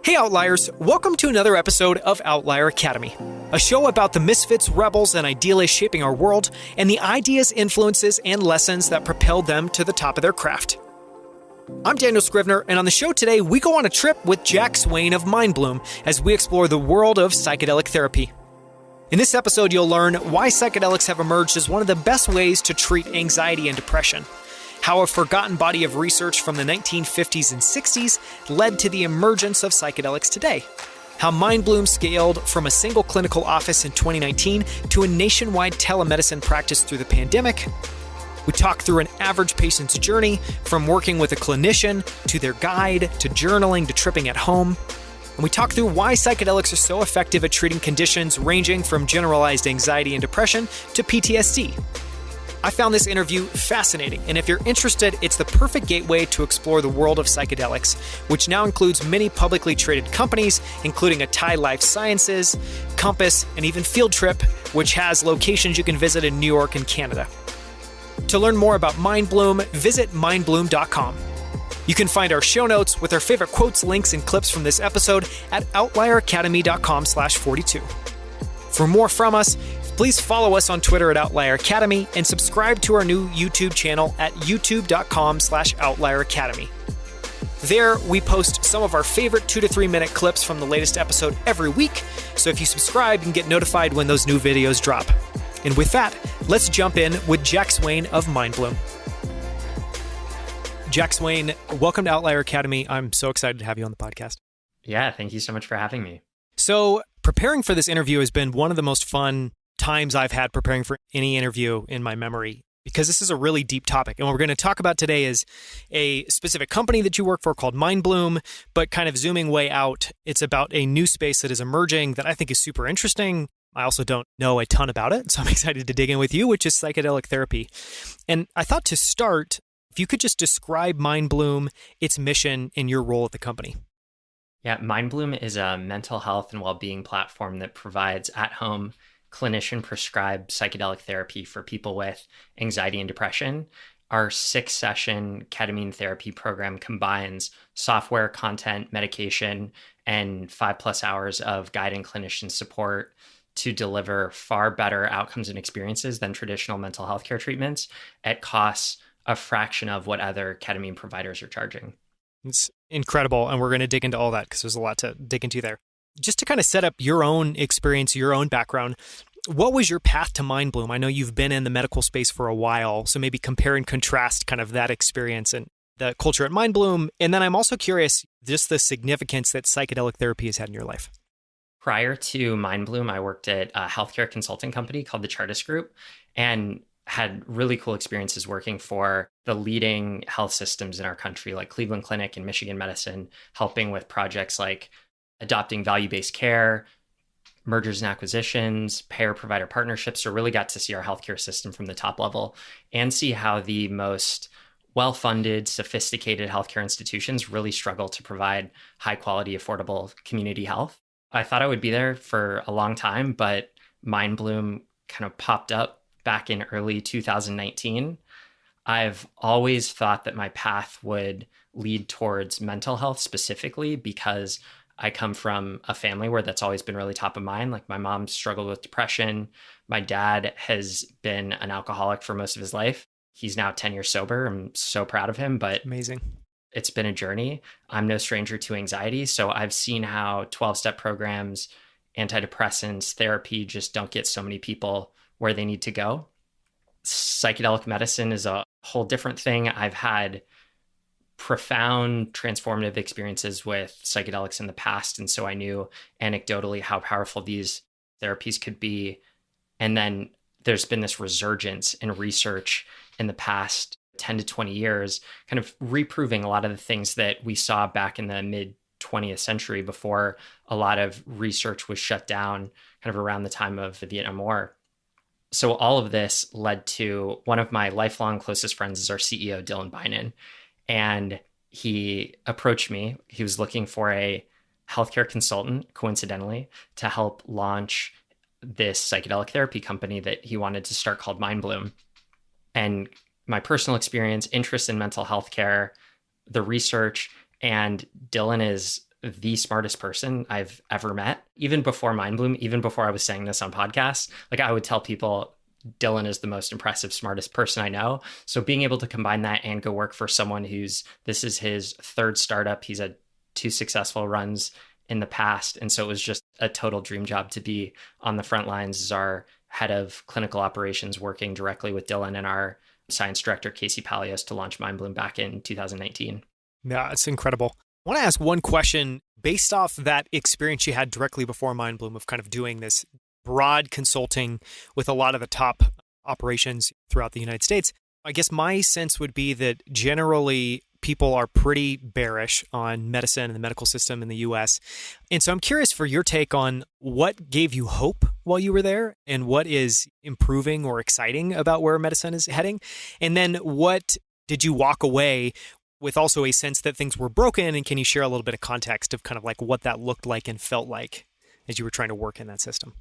Hey Outliers, welcome to another episode of Outlier Academy, a show about the misfits, rebels, and idealists shaping our world, and the ideas, influences, and lessons that propelled them to the top of their craft. I'm Daniel Scrivener, and on the show today, we go on a trip with Jack Swain of Mindbloom as we explore the world of psychedelic therapy. In this episode, you'll learn why psychedelics have emerged as one of the best ways to treat anxiety and depression, how a forgotten body of research from the 1950s and 60s led to the emergence of psychedelics today, how Mindbloom scaled from a single clinical office in 2019 to a nationwide telemedicine practice through the pandemic. We talk through an average patient's journey from working with a clinician to their guide to journaling to tripping at home. And we talk through why psychedelics are so effective at treating conditions ranging from generalized anxiety and depression to PTSD. I found this interview fascinating, and if you're interested, it's the perfect gateway to explore the world of psychedelics, which now includes many publicly traded companies, including Atai Life Sciences, Compass, and even Field Trip, which has locations you can visit in New York and Canada. To learn more about Mindbloom, visit mindbloom.com. You can find our show notes with our favorite quotes, links, and clips from this episode at outlieracademy.com/42. For more from us, please follow us on Twitter at Outlier Academy and subscribe to our new YouTube channel at youtube.com/Outlier Academy. There, we post some of our favorite 2 to 3 minute clips from the latest episode every week, so if you subscribe, you can get notified when those new videos drop. And with that, let's jump in with Jack Swain of Mindbloom. Jack Swain, welcome to Outlier Academy. I'm so excited to have you on the podcast. Yeah, thank you so much for having me. So, preparing for this interview has been one of the most fun times I've had preparing for any interview in my memory, because this is a really deep topic. And what we're going to talk about today is a specific company that you work for called Mindbloom, but kind of zooming way out, it's about a new space that is emerging that I think is super interesting. I also don't know a ton about it, so I'm excited to dig in with you, which is psychedelic therapy. And I thought to start, if you could just describe Mindbloom, its mission, and your role at the company. Yeah, Mindbloom is a mental health and well-being platform that provides at-home clinician-prescribed psychedelic therapy for people with anxiety and depression. Our 6-session ketamine therapy program combines software, content, medication, and 5+ hours of guide and clinician support to deliver far better outcomes and experiences than traditional mental health care treatments at costs a fraction of what other ketamine providers are charging. It's incredible, and we're going to dig into all that because there's a lot to dig into there. Just to kind of set up your own experience, your own background, what was your path to Mindbloom? I know you've been in the medical space for a while, so maybe compare and contrast kind of that experience and the culture at Mindbloom. And then I'm also curious, just the significance that psychedelic therapy has had in your life. Prior to Mindbloom, I worked at a healthcare consulting company called the Chartis Group and had really cool experiences working for the leading health systems in our country, like Cleveland Clinic and Michigan Medicine, helping with projects like adopting value-based care, mergers and acquisitions, payer-provider partnerships. So really got to see our healthcare system from the top level and see how the most well-funded, sophisticated healthcare institutions really struggle to provide high-quality, affordable community health. I thought I would be there for a long time, but Mindbloom kind of popped up back in early 2019. I've always thought that my path would lead towards mental health specifically because I come from a family where that's always been really top of mind. Like my mom struggled with depression. My dad has been an alcoholic for most of his life. He's now 10 years sober. I'm so proud of him, but amazing. It's been a journey. I'm no stranger to anxiety. So I've seen how 12-step programs, antidepressants, therapy just don't get so many people where they need to go. Psychedelic medicine is a whole different thing. I've had profound transformative experiences with psychedelics in the past. And so I knew anecdotally how powerful these therapies could be. And then there's been this resurgence in research in the past 10 to 20 years, kind of reproving a lot of the things that we saw back in the mid 20th century before a lot of research was shut down kind of around the time of the Vietnam War. So all of this led to one of my lifelong closest friends is our CEO, Dylan Binen. And he approached me. He was looking for a healthcare consultant, coincidentally, to help launch this psychedelic therapy company that he wanted to start called Mindbloom. And my personal experience, interest in mental health care, the research, and Dylan is the smartest person I've ever met. Even before Mindbloom, even before I was saying this on podcasts, like I would tell people Dylan is the most impressive, smartest person I know. So being able to combine that and go work for someone this is his third startup. He's had 2 successful runs in the past. And so it was just a total dream job to be on the front lines as our head of clinical operations, working directly with Dylan and our science director, Casey Palios, to launch Mindbloom back in 2019. Yeah, it's incredible. I want to ask one question based off that experience you had directly before Mindbloom of kind of doing this broad consulting with a lot of the top operations throughout the United States. I guess my sense would be that generally people are pretty bearish on medicine and the medical system in the US. And so I'm curious for your take on what gave you hope while you were there and what is improving or exciting about where medicine is heading. And then what did you walk away with also a sense that things were broken? And can you share a little bit of context of kind of like what that looked like and felt like as you were trying to work in that system?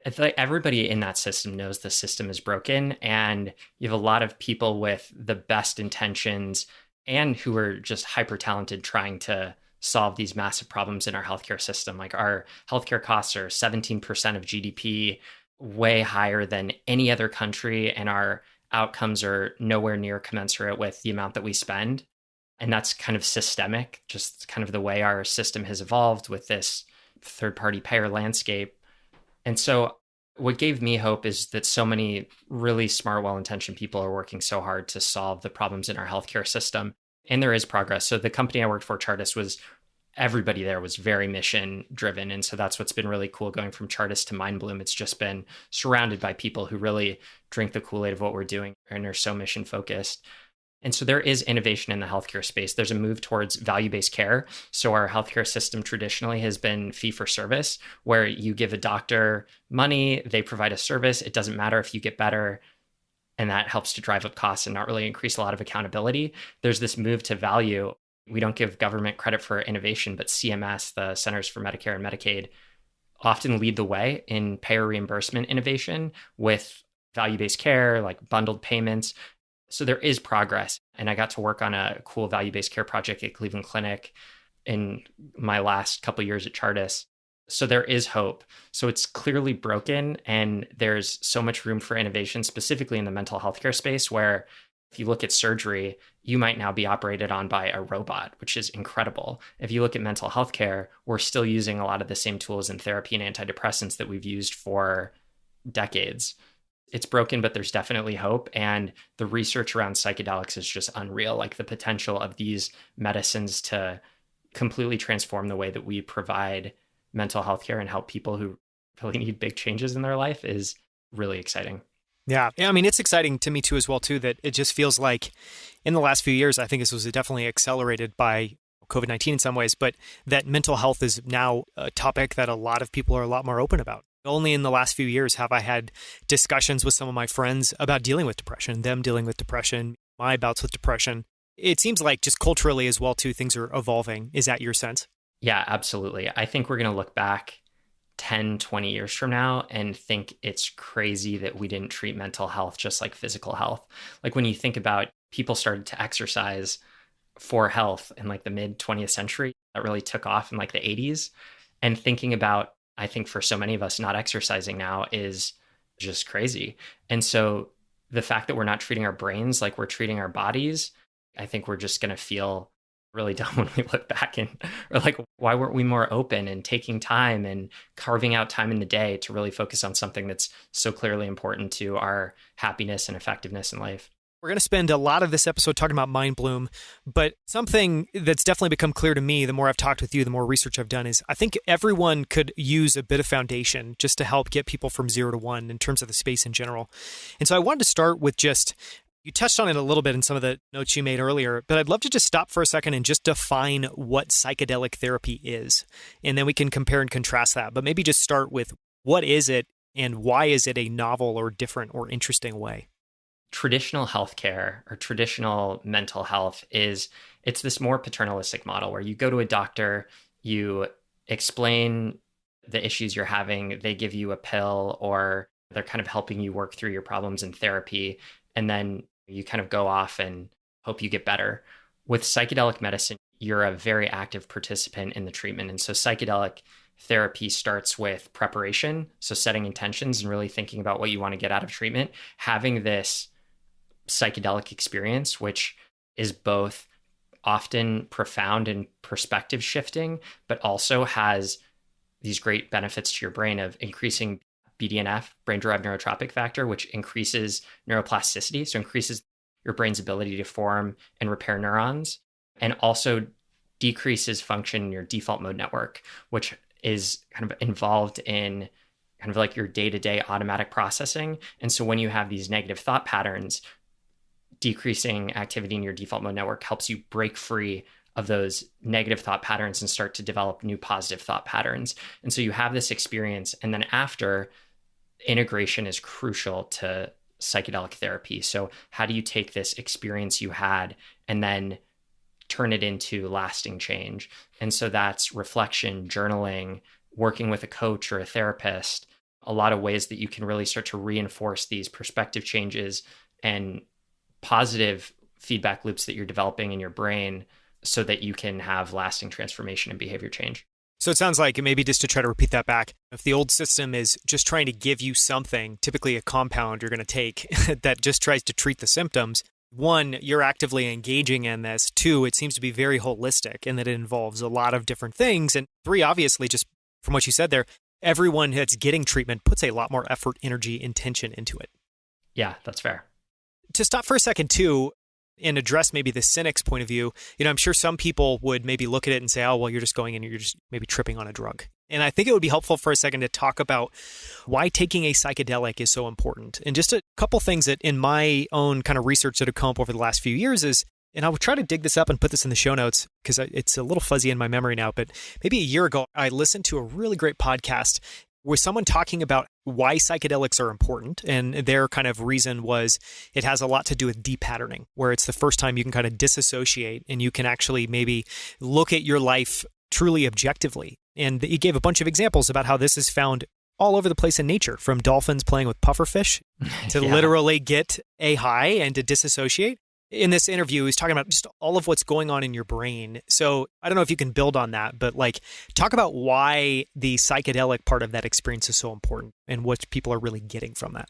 I feel like everybody in that system knows the system is broken, and you have a lot of people with the best intentions and who are just hyper talented trying to solve these massive problems in our healthcare system. Like our healthcare costs are 17% of GDP, way higher than any other country, and our outcomes are nowhere near commensurate with the amount that we spend. And that's kind of systemic, just kind of the way our system has evolved with this third-party payer landscape. And so what gave me hope is that so many really smart, well-intentioned people are working so hard to solve the problems in our healthcare system. And there is progress. So the company I worked for, Chartis, everybody there was very mission driven. And so that's what's been really cool going from Chartis to Mindbloom. It's just been surrounded by people who really drink the Kool-Aid of what we're doing and are so mission focused. And so there is innovation in the healthcare space. There's a move towards value-based care. So our healthcare system traditionally has been fee-for-service, where you give a doctor money, they provide a service. It doesn't matter if you get better, and that helps to drive up costs and not really increase a lot of accountability. There's this move to value. We don't give government credit for innovation, but CMS, the Centers for Medicare and Medicaid, often lead the way in payer reimbursement innovation with value-based care, like bundled payments. So there is progress. And I got to work on a cool value-based care project at Cleveland Clinic in my last couple of years at Chartis. So there is hope. So it's clearly broken, and there's so much room for innovation, specifically in the mental health care space, where if you look at surgery, you might now be operated on by a robot, which is incredible. If you look at mental health care, we're still using a lot of the same tools in therapy and antidepressants that we've used for decades. It's broken, but there's definitely hope. And the research around psychedelics is just unreal. Like the potential of these medicines to completely transform the way that we provide mental health care and help people who really need big changes in their life is really exciting. Yeah. I mean, it's exciting to me too, as well, too, that it just feels like in the last few years, I think this was definitely accelerated by COVID-19 in some ways, but that mental health is now a topic that a lot of people are a lot more open about. Only in the last few years have I had discussions with some of my friends about dealing with depression, them dealing with depression, my bouts with depression. It seems like just culturally as well, too, things are evolving. Is that your sense? Yeah, absolutely. I think we're going to look back 10, 20 years from now and think it's crazy that we didn't treat mental health just like physical health. Like when you think about people started to exercise for health in like the mid 20th century, that really took off in like the 80s. And thinking about, I think for so many of us, not exercising now is just crazy. And so the fact that we're not treating our brains like we're treating our bodies, I think we're just going to feel really dumb when we look back and or like, why weren't we more open and taking time and carving out time in the day to really focus on something that's so clearly important to our happiness and effectiveness in life? We're going to spend a lot of this episode talking about Mindbloom, but something that's definitely become clear to me, the more I've talked with you, the more research I've done, is I think everyone could use a bit of foundation just to help get people from 0 to 1 in terms of the space in general. And so I wanted to start with just, you touched on it a little bit in some of the notes you made earlier, but I'd love to just stop for a second and just define what psychedelic therapy is. And then we can compare and contrast that. But maybe just start with what is it and why is it a novel or different or interesting way? Traditional healthcare or traditional mental health it's this more paternalistic model where you go to a doctor, you explain the issues you're having, they give you a pill, or they're kind of helping you work through your problems in therapy. And then you kind of go off and hope you get better. With psychedelic medicine, you're a very active participant in the treatment. And so psychedelic therapy starts with preparation. So setting intentions and really thinking about what you want to get out of treatment, having this psychedelic experience, which is both often profound and perspective shifting, but also has these great benefits to your brain of increasing BDNF, brain-derived neurotropic factor, which increases neuroplasticity, so increases your brain's ability to form and repair neurons, and also decreases function in your default mode network, which is kind of involved in kind of like your day-to-day automatic processing. And so when you have these negative thought patterns, decreasing activity in your default mode network helps you break free of those negative thought patterns and start to develop new positive thought patterns. And so you have this experience. And then after, integration is crucial to psychedelic therapy. So how do you take this experience you had and then turn it into lasting change? And so that's reflection, journaling, working with a coach or a therapist, a lot of ways that you can really start to reinforce these perspective changes and positive feedback loops that you're developing in your brain so that you can have lasting transformation and behavior change. So it sounds like, maybe just to try to repeat that back, if the old system is just trying to give you something, typically a compound you're going to take that just tries to treat the symptoms, one, you're actively engaging in this. Two, it seems to be very holistic and that it involves a lot of different things. And three, obviously, just from what you said there, everyone that's getting treatment puts a lot more effort, energy, intention into it. Yeah, that's fair. To stop for a second, too, and address maybe the cynic's point of view, I'm sure some people would maybe look at it and say, oh, well, you're just going in and you're just maybe tripping on a drug. And I think it would be helpful for a second to talk about why taking a psychedelic is so important. And just a couple things that in my own kind of research that have come up over the last few years is, and I will try to dig this up and put this in the show notes because it's a little fuzzy in my memory now, but maybe a year ago, I listened to a really great podcast with someone talking about why psychedelics are important. And their kind of reason was it has a lot to do with depatterning, where it's the first time you can kind of disassociate and you can actually maybe look at your life truly objectively. And he gave a bunch of examples about how this is found all over the place in nature, from dolphins playing with pufferfish to literally get a high and to disassociate. In this interview, he's talking about just all of what's going on in your brain. So I don't know if you can build on that, but talk about why the psychedelic part of that experience is so important and what people are really getting from that.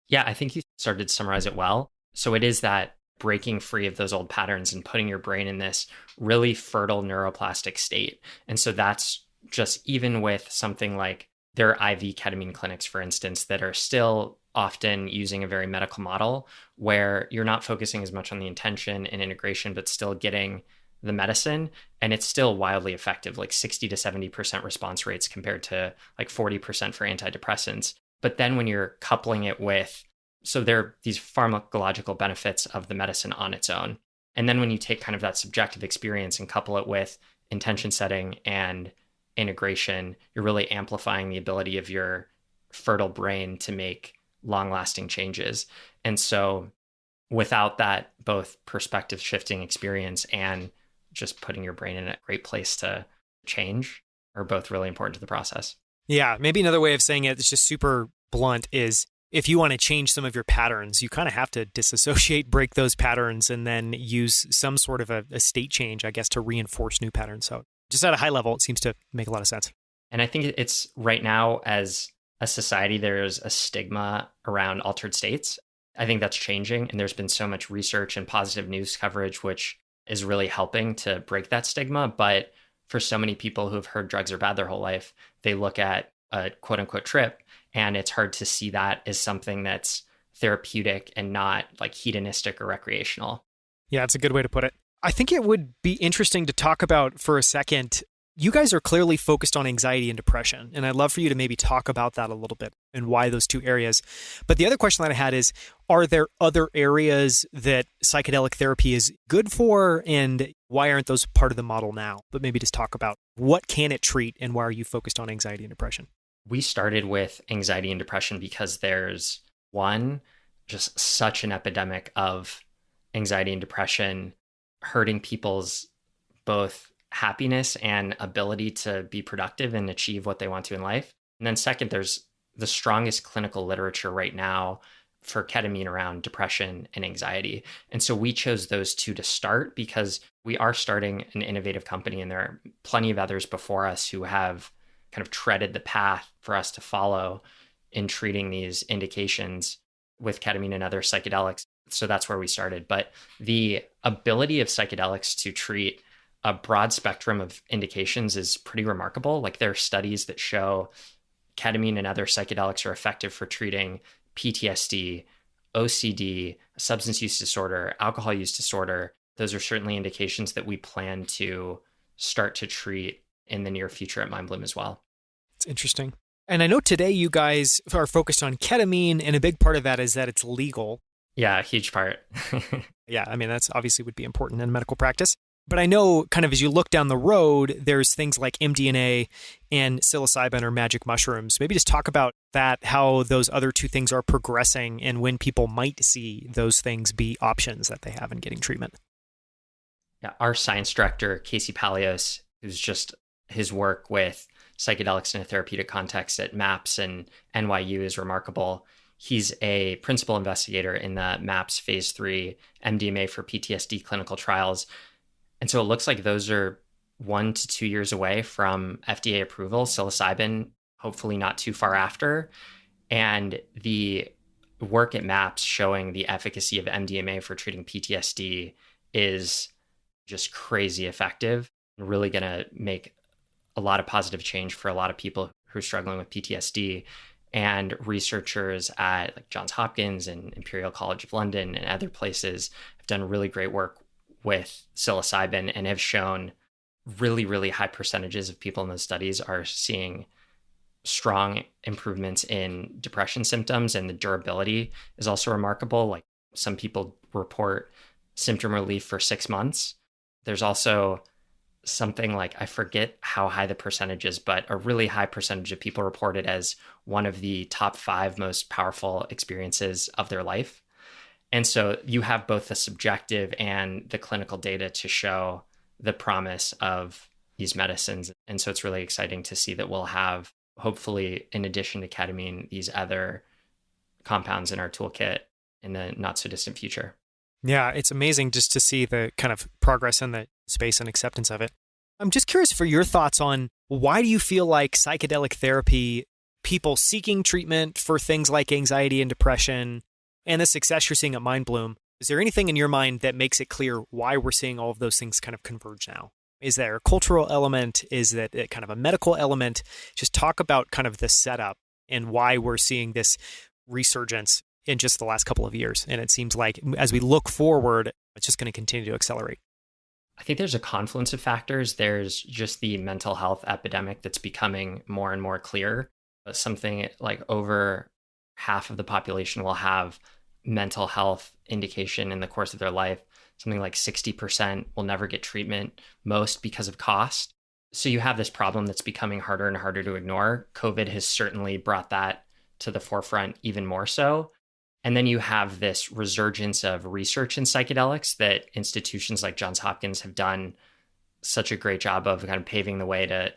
Yeah, I think you started to summarize it well. So it is that breaking free of those old patterns and putting your brain in this really fertile neuroplastic state. And so that's just even with something like there are IV ketamine clinics, for instance, that are still often using a very medical model where you're not focusing as much on the intention and integration, but still getting the medicine. And it's still wildly effective, like 60 to 70% response rates compared to like 40% for antidepressants. But then when you're coupling it with, so there are these pharmacological benefits of the medicine on its own. And then when you take kind of that subjective experience and couple it with intention setting and integration, you're really amplifying the ability of your fertile brain to make long-lasting changes. And so without that both perspective shifting experience and just putting your brain in a great place to change are both really important to the process. Yeah, maybe another way of saying it, it's just super blunt, is if you want to change some of your patterns, you kind of have to disassociate, break those patterns, and then use some sort of a state change, I guess, to reinforce new patterns. So just at a high level, it seems to make a lot of sense. And I think it's right now, as a society, there's a stigma around altered states. I think that's changing. And there's been so much research and positive news coverage, which is really helping to break that stigma. But for so many people who have heard drugs are bad their whole life, they look at a quote unquote trip, and it's hard to see that as something that's therapeutic and not like hedonistic or recreational. Yeah, that's a good way to put it. I think it would be interesting to talk about for a second. You guys are clearly focused on anxiety and depression, and I'd love for you to maybe talk about that a little bit and why those two areas. But the other question that I had is, are there other areas that psychedelic therapy is good for, and why aren't those part of the model now? But maybe just talk about what can it treat, and why are you focused on anxiety and depression? We started with anxiety and depression because there's just such an epidemic of anxiety and depression hurting people's both happiness and ability to be productive and achieve what they want to in life. And then second, there's the strongest clinical literature right now for ketamine around depression and anxiety. And so we chose those two to start because we are starting an innovative company, and there are plenty of others before us who have kind of treaded the path for us to follow in treating these indications with ketamine and other psychedelics. So that's where we started. But the ability of psychedelics to treat a broad spectrum of indications is pretty remarkable. Like, there are studies that show ketamine and other psychedelics are effective for treating PTSD, OCD, substance use disorder, alcohol use disorder. Those are certainly indications that we plan to start to treat in the near future at Mindbloom as well. It's interesting. And I know today you guys are focused on ketamine, and a big part of that is that it's legal. Yeah, a huge part. Yeah, I mean, that's obviously would be important in medical practice. But I know kind of as you look down the road, there's things like MDMA and psilocybin or magic mushrooms. Maybe just talk about that, how those other two things are progressing and when people might see those things be options that they have in getting treatment. Yeah, our science director, Casey Palios, who's just his work with psychedelics in a therapeutic context at MAPS and NYU is remarkable. He's a principal investigator in the MAPS phase 3 MDMA for PTSD clinical trials. And so it looks like those are 1 to 2 years away from FDA approval, psilocybin, hopefully not too far after. And the work at MAPS showing the efficacy of MDMA for treating PTSD is just crazy effective, and really going to make a lot of positive change for a lot of people who are struggling with PTSD. And researchers at like Johns Hopkins and Imperial College of London and other places have done really great work with psilocybin and have shown really, really high percentages of people in those studies are seeing strong improvements in depression symptoms, and the durability is also remarkable. Like, some people report symptom relief for 6 months. There's also something like, I forget how high the percentage is, but a really high percentage of people report it as one of the top 5 most powerful experiences of their life. And so you have both the subjective and the clinical data to show the promise of these medicines. And so it's really exciting to see that we'll have, hopefully, in addition to ketamine, these other compounds in our toolkit in the not so distant future. Yeah, it's amazing just to see the kind of progress in the space and acceptance of it. I'm just curious for your thoughts on, why do you feel like psychedelic therapy, people seeking treatment for things like anxiety and depression, and the success you're seeing at Mindbloom, is there anything in your mind that makes it clear why we're seeing all of those things kind of converge now? Is there a cultural element? Is that kind of a medical element? Just talk about kind of the setup and why we're seeing this resurgence in just the last couple of years. And it seems like as we look forward, it's just going to continue to accelerate. I think there's a confluence of factors. There's just the mental health epidemic that's becoming more and more clear. Something like over half of the population will have mental health indication in the course of their life. Something like 60% will never get treatment, most because of cost. So you have this problem that's becoming harder and harder to ignore. COVID has certainly brought that to the forefront even more so. And then you have this resurgence of research in psychedelics that institutions like Johns Hopkins have done such a great job of kind of paving the way to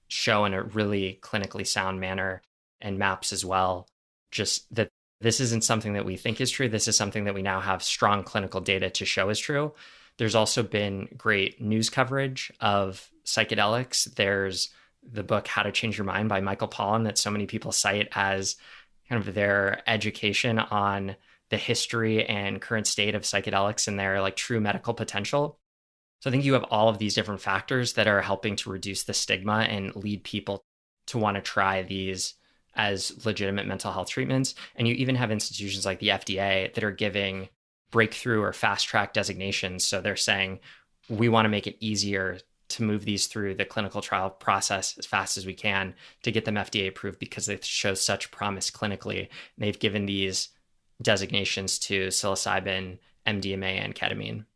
show in a really clinically sound manner, and MAPS as well. Just that this isn't something that we think is true. This is something that we now have strong clinical data to show is true. There's also been great news coverage of psychedelics. There's the book, How to Change Your Mind by Michael Pollan, that so many people cite as kind of their education on the history and current state of psychedelics and their like true medical potential. So I think you have all of these different factors that are helping to reduce the stigma and lead people to want to try these as legitimate mental health treatments. And you even have institutions like the FDA that are giving breakthrough or fast track designations. So they're saying, we want to make it easier to move these through the clinical trial process as fast as we can to get them FDA approved because they show such promise clinically. And they've given these designations to psilocybin, MDMA, and ketamine.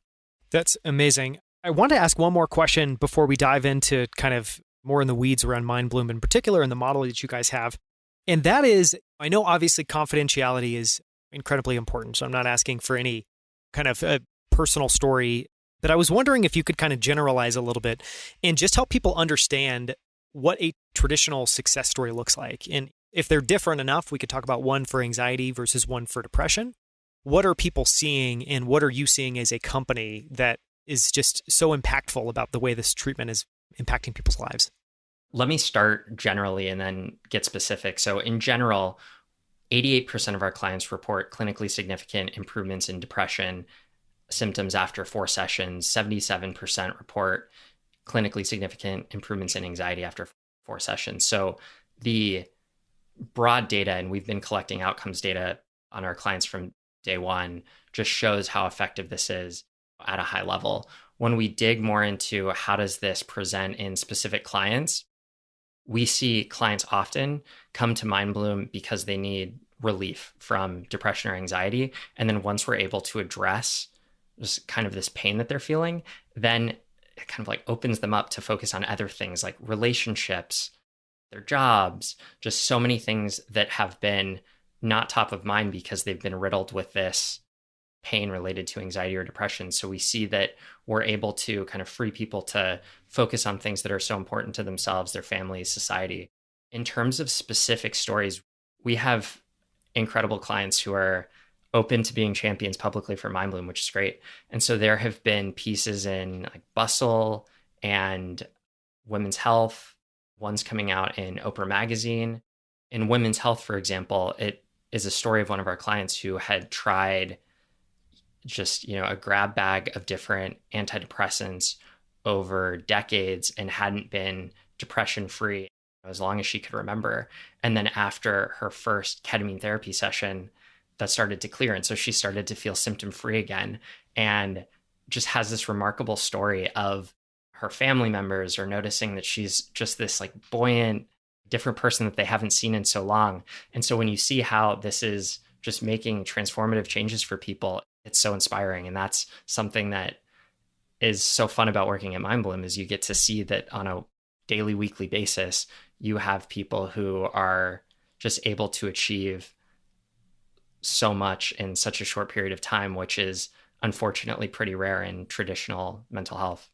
That's amazing. I want to ask one more question before we dive into kind of more in the weeds around Mindbloom in particular and the model that you guys have. And that is, I know obviously confidentiality is incredibly important, so I'm not asking for any kind of personal story, but I was wondering if you could kind of generalize a little bit and just help people understand what a traditional success story looks like. And If they're different enough, we could talk about one for anxiety versus one for depression. What are people seeing, and what are you seeing as a company that is just so impactful about the way this treatment is impacting people's lives? Let me start generally and then get specific. So in general, 88% of our clients report clinically significant improvements in depression symptoms after 4 sessions. 77% report clinically significant improvements in anxiety after 4 sessions. So the broad data, and we've been collecting outcomes data on our clients from day one, just shows how effective this is at a high level. When we dig more into how does this present in specific clients, we see clients often come to Mindbloom because they need relief from depression or anxiety. And then once we're able to address just kind of this pain that they're feeling, then it kind of like opens them up to focus on other things like relationships, their jobs, just so many things that have been not top of mind because they've been riddled with this pain related to anxiety or depression. So we see that we're able to kind of free people to focus on things that are so important to themselves, their families, society. In terms of specific stories, we have incredible clients who are open to being champions publicly for Mindbloom, which is great. And so there have been pieces in like Bustle and Women's Health, one's coming out in Oprah Magazine. In Women's Health, for example, it is a story of one of our clients who had tried just, a grab bag of different antidepressants over decades and hadn't been depression free as long as she could remember. And then after her first ketamine therapy session, that started to clear. And so she started to feel symptom free again, and just has this remarkable story of her family members are noticing that she's just this like buoyant, different person that they haven't seen in so long. And so when you see how this is just making transformative changes for people, it's so inspiring. And that's something that is so fun about working at Mindbloom, is you get to see that on a daily, weekly basis, you have people who are just able to achieve so much in such a short period of time, which is unfortunately pretty rare in traditional mental health.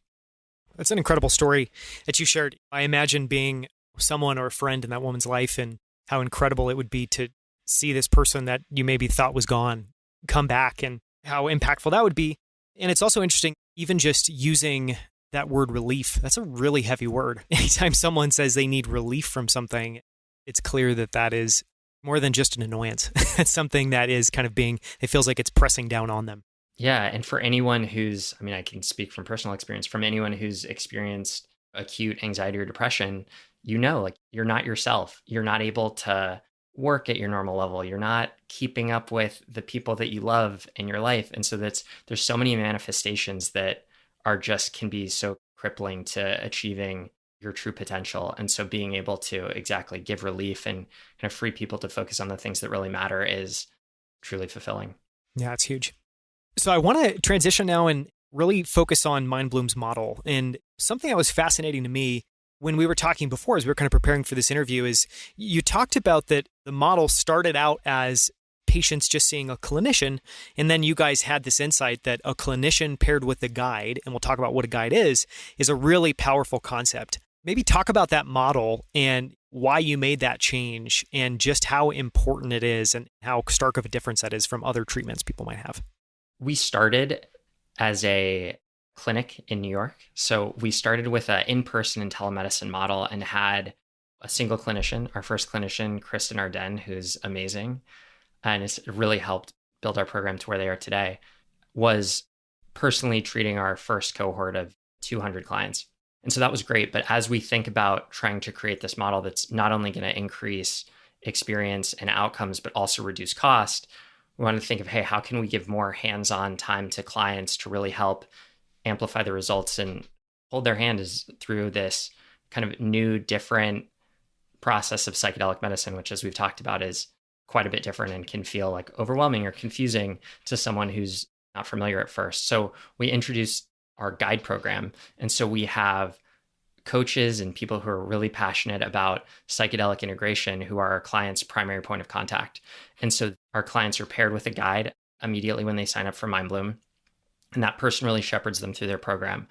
That's an incredible story that you shared. I imagine being someone or a friend in that woman's life, and how incredible it would be to see this person that you maybe thought was gone come back, and how impactful that would be. And it's also interesting, even just using that word relief, that's a really heavy word. Anytime someone says they need relief from something, it's clear that that is more than just an annoyance. It's something that is kind of it feels like it's pressing down on them. Yeah. And for anyone I can speak from personal experience, from anyone who's experienced acute anxiety or depression, like you're not yourself. You're not able to work at your normal level. You're not keeping up with the people that you love in your life. And so there's so many manifestations that can be so crippling to achieving your true potential. And so being able to exactly give relief and kind of free people to focus on the things that really matter is truly fulfilling. Yeah, it's huge. So I want to transition now and really focus on Mindbloom's model. And something that was fascinating to me when we were talking before, as we were kind of preparing for this interview, is you talked about that the model started out as patients just seeing a clinician, and then you guys had this insight that a clinician paired with a guide, and we'll talk about what a guide is a really powerful concept. Maybe talk about that model and why you made that change, and just how important it is and how stark of a difference that is from other treatments people might have. We started as a clinic in New York. So we started with an in-person and telemedicine model and had a single clinician, our first clinician, Kristen Arden, who's amazing, and it's really helped build our program to where they are today, was personally treating our first cohort of 200 clients. And so that was great. But as we think about trying to create this model that's not only going to increase experience and outcomes, but also reduce cost, we want to think of, hey, how can we give more hands-on time to clients to really help amplify the results and hold their hand through this kind of new, different process of psychedelic medicine, which, as we've talked about, is quite a bit different and can feel like overwhelming or confusing to someone who's not familiar at first. So we introduced our guide program. And so we have coaches and people who are really passionate about psychedelic integration who are our clients' primary point of contact. And so our clients are paired with a guide immediately when they sign up for Mindbloom. And that person really shepherds them through their program.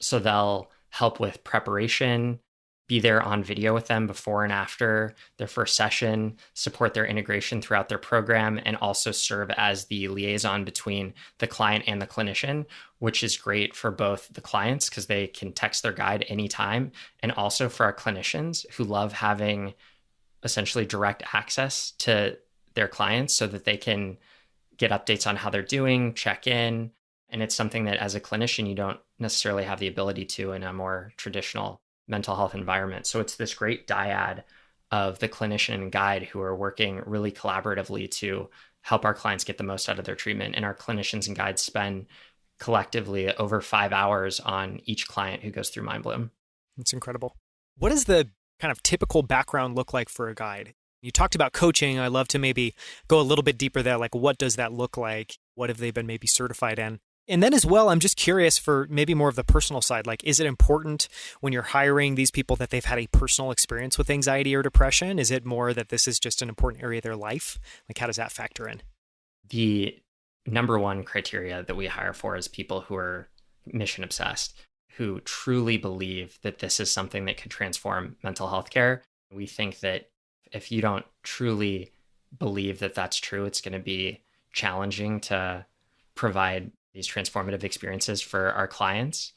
So they'll help with preparation, be there on video with them before and after their first session, support their integration throughout their program, and also serve as the liaison between the client and the clinician, which is great for both the clients because they can text their guide anytime, and also for our clinicians who love having essentially direct access to their clients so that they can get updates on how they're doing, check in. And it's something that as a clinician, you don't necessarily have the ability to in a more traditional mental health environment. So it's this great dyad of the clinician and guide who are working really collaboratively to help our clients get the most out of their treatment. And our clinicians and guides spend collectively over 5 hours on each client who goes through Mindbloom. That's incredible. What does the kind of typical background look like for a guide? You talked about coaching. I'd love to maybe go a little bit deeper there. Like, what does that look like? What have they been maybe certified in? And then as well, I'm just curious for maybe more of the personal side. Like, is it important when you're hiring these people that they've had a personal experience with anxiety or depression? Is it more that this is just an important area of their life? Like, how does that factor in? The number one criteria that we hire for is people who are mission obsessed, who truly believe that this is something that could transform mental health care. We think that if you don't truly believe that that's true, it's going to be challenging to provide these transformative experiences for our clients.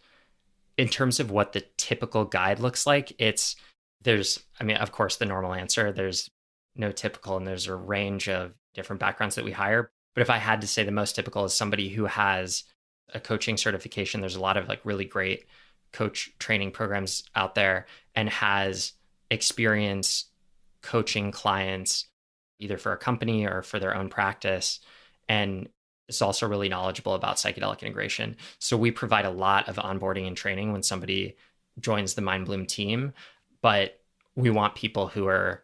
In terms of what the typical guide looks like, of course, the normal answer, there's no typical, and there's a range of different backgrounds that we hire. But if I had to say the most typical is somebody who has a coaching certification, there's a lot of like really great coach training programs out there, and has experience coaching clients either for a company or for their own practice, and is also really knowledgeable about psychedelic integration. So we provide a lot of onboarding and training when somebody joins the Mindbloom team, but we want people who are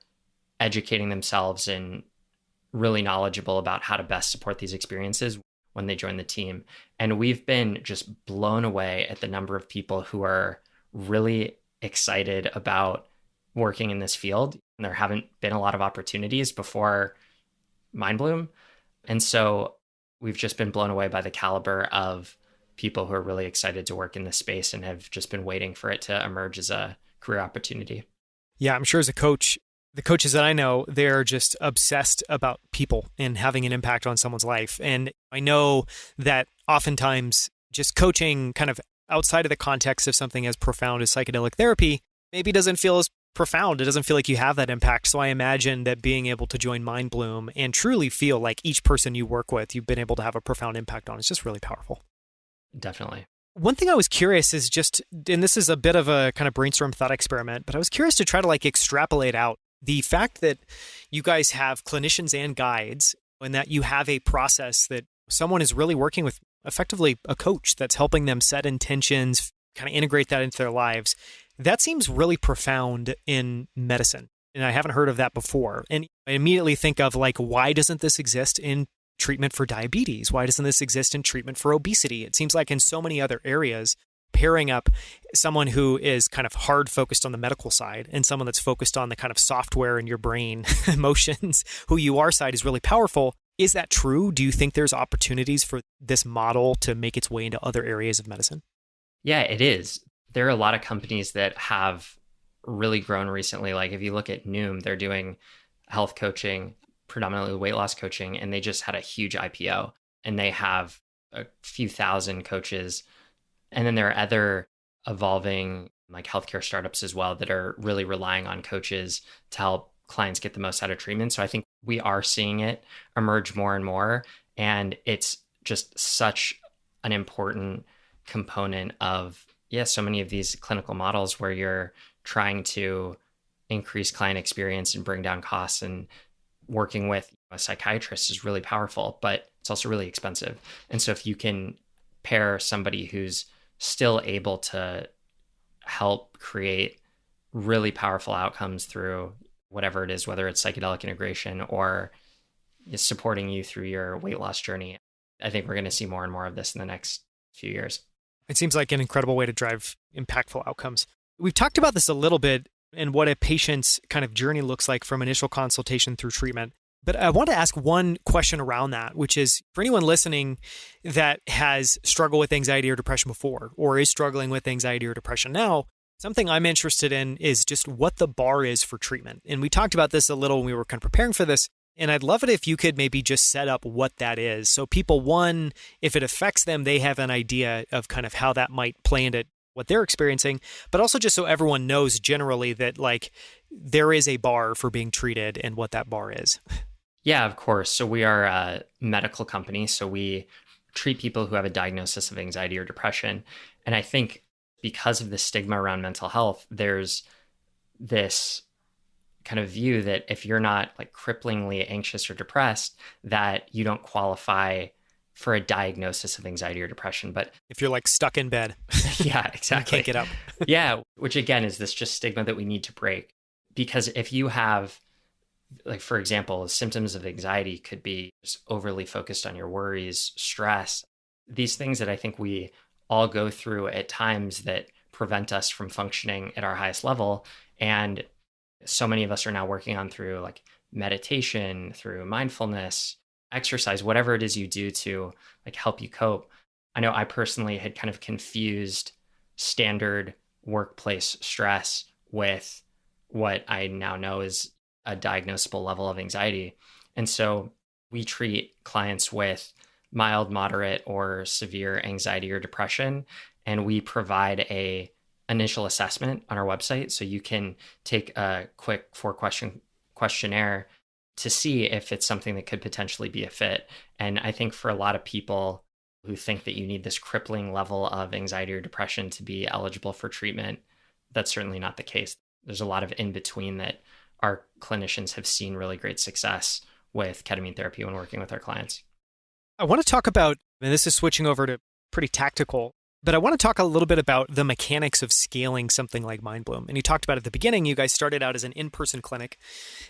educating themselves and really knowledgeable about how to best support these experiences when they join the team. And we've been just blown away at the number of people who are really excited about working in this field. And there haven't been a lot of opportunities before Mindbloom. And so we've just been blown away by the caliber of people who are really excited to work in this space and have just been waiting for it to emerge as a career opportunity. Yeah, I'm sure as a coach, the coaches that I know, they're just obsessed about people and having an impact on someone's life. And I know that oftentimes just coaching kind of outside of the context of something as profound as psychedelic therapy maybe doesn't feel as profound. It doesn't feel like you have that impact. So I imagine that being able to join Mindbloom and truly feel like each person you work with, you've been able to have a profound impact on. It's just really powerful. Definitely. One thing I was curious is just, and this is a bit of a kind of brainstorm thought experiment, but I was curious to try to like extrapolate out the fact that you guys have clinicians and guides, and that you have a process that someone is really working with effectively a coach that's helping them set intentions, kind of integrate that into their lives. That seems really profound in medicine. And I haven't heard of that before. And I immediately think of like, why doesn't this exist in treatment for diabetes? Why doesn't this exist in treatment for obesity? It seems like in so many other areas, pairing up someone who is kind of hard focused on the medical side and someone that's focused on the kind of software in your brain, emotions, who you are side is really powerful. Is that true? Do you think there's opportunities for this model to make its way into other areas of medicine? Yeah, it is. There are a lot of companies that have really grown recently. Like if you look at Noom, they're doing health coaching, predominantly weight loss coaching, and they just had a huge IPO, and they have a few thousand coaches. And then there are other evolving like healthcare startups as well that are really relying on coaches to help clients get the most out of treatment. So I think we are seeing it emerge more and more. And it's just such an important component of, so many of these clinical models where you're trying to increase client experience and bring down costs, and working with a psychiatrist is really powerful, but it's also really expensive. And so if you can pair somebody who's still able to help create really powerful outcomes through whatever it is, whether it's psychedelic integration or supporting you through your weight loss journey, I think we're going to see more and more of this in the next few years. It seems like an incredible way to drive impactful outcomes. We've talked about this a little bit and what a patient's kind of journey looks like from initial consultation through treatment. But I want to ask one question around that, which is for anyone listening that has struggled with anxiety or depression before, or is struggling with anxiety or depression now, Something I'm interested in is just what the bar is for treatment. And we talked about this a little when we were kind of preparing for this. And I'd love it if you could maybe just set up what that is. So people, one, if it affects them, they have an idea of kind of how that might play into what they're experiencing, but also just so everyone knows generally that like there is a bar for being treated and what that bar is. Yeah, of course. So we are a medical company. So we treat people who have a diagnosis of anxiety or depression. And I think because of the stigma around mental health, there's this kind of view that if you're not like cripplingly anxious or depressed, that you don't qualify for a diagnosis of anxiety or depression. But if you're like stuck in bed, yeah, exactly. You can't get up. Yeah, which again is this just stigma that we need to break. Because if you have, like, for example, symptoms of anxiety could be just overly focused on your worries, stress, these things that I think we all go through at times that prevent us from functioning at our highest level. And so many of us are now working on through like meditation, through mindfulness, exercise, whatever it is you do to like help you cope. I know I personally had kind of confused standard workplace stress with what I now know is a diagnosable level of anxiety. And so we treat clients with mild, moderate, or severe anxiety or depression. And we provide a initial assessment on our website. So you can take a quick 4-question questionnaire to see if it's something that could potentially be a fit. And I think for a lot of people who think that you need this crippling level of anxiety or depression to be eligible for treatment, that's certainly not the case. There's a lot of in between that our clinicians have seen really great success with ketamine therapy when working with our clients. I want to talk about, and this is switching over to pretty tactical, but I want to talk a little bit about the mechanics of scaling something like Mindbloom. And you talked about at the beginning, you guys started out as an in-person clinic,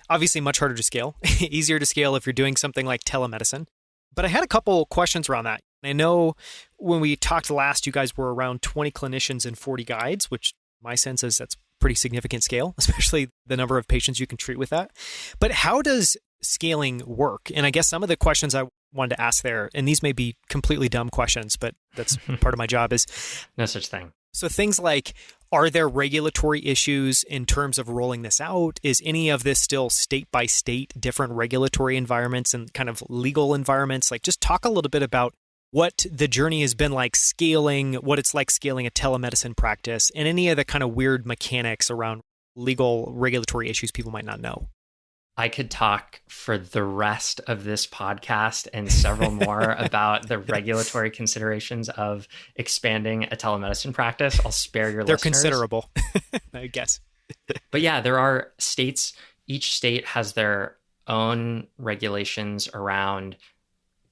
obviously much harder to scale, easier to scale if you're doing something like telemedicine. But I had a couple questions around that. I know when we talked last, you guys were around 20 clinicians and 40 guides, which my sense is that's pretty significant scale, especially the number of patients you can treat with that. But how does scaling work? And I guess some of the questions I wanted to ask there, and these may be completely dumb questions, but that's part of my job, is no such thing. So things like, are there regulatory issues in terms of rolling this out? Is any of this still state by state, different regulatory environments and kind of legal environments? Like just talk a little bit about what the journey has been like scaling, what it's like scaling a telemedicine practice, and any of the kind of weird mechanics around legal regulatory issues people might not know. I could talk for the rest of this podcast and several more about the regulatory considerations of expanding a telemedicine practice. I'll spare your They're listeners. considerable, I guess. But yeah, there are states, each state has their own regulations around